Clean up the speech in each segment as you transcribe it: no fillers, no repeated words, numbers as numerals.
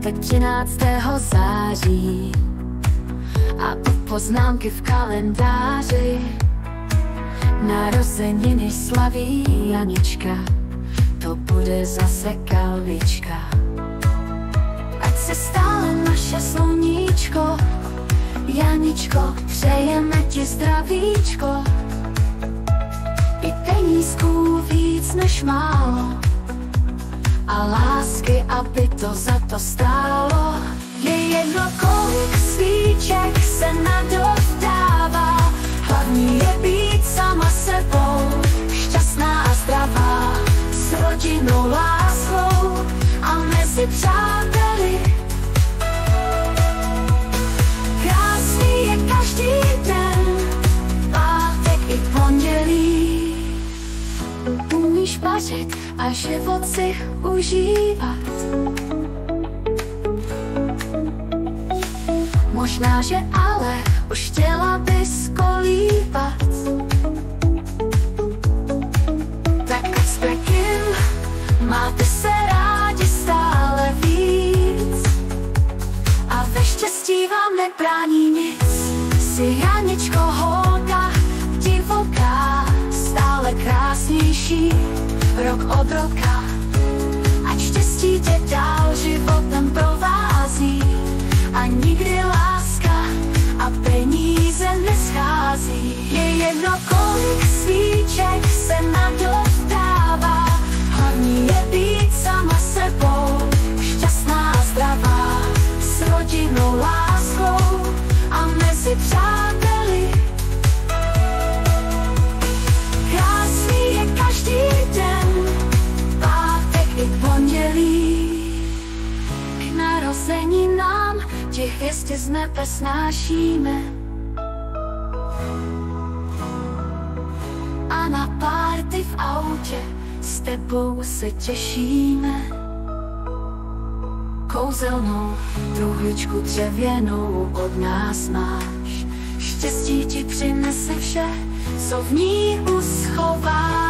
pátek 13. září a poznámky v kalendáři. Narozeniny slaví Janička, to bude zase kalbička. Ať se stále naše sluníčko, Janičko, přejeme ti zdravíčko. I penízků víc než málo a lásky, aby to za to stálo. Je jedno, kolik svíček se na dort dává, hlavní je být sama sebou, šťastná a zdravá, s rodinou, láskou a mezi přáteli. Krásný je každý den, pátek i pondělí. Umíš vařit a život si užívat. Možná, že ale už chtěla bys kolíbat. Tak ať s pěkým máte se rádi stále víc a ve štěstí vám nebrání nic. Jsi Janičko holka divoká, stále krásnější rok od roka. Ať štěstí tě dál životem provází a nikdy láska a peníze neschází. Je jedno, kolik svíček se na dort dává, hlavní je být sama sebou, šťastná a zdravá, s rodinou, láskou a mezi přáteli. Krásný je každý den, pátek i pondělí. K narozeninám ti hvězdy z nebe snášíme a na párty v autě s tebou se těšíme. Kouzelnou truhličku dřevěnou od nás máš, štěstí ti přinese vše, co v ní uschováš.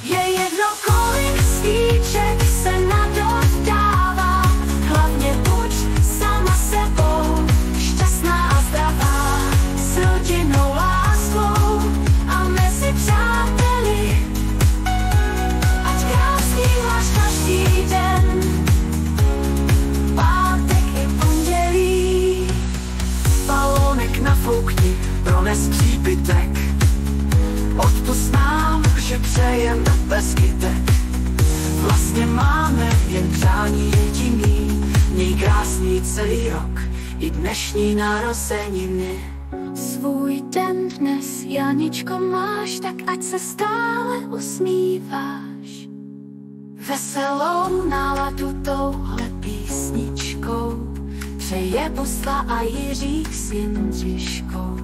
Je jedno, kolik svíček se na dort dává, hlavně buď sama sebou, šťastná a zdravá, s rodinou, láskou a mezi přáteli. Ať krásný máš každý den, pátek i pondělí. Balónek nafoukni, prones přípitek, odpusť nám, že přejem bez kytek. Vlastně máme jen přání jediný, měj krásný celý rok i dnešní narozeniny. Svůj den dnes, Janičko, máš, tak ať se stále usmíváš. Veselou náladu touhle písničkou přeje Buzla a Jiřík s Jindřiškou.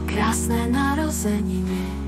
Krásné narozeniny.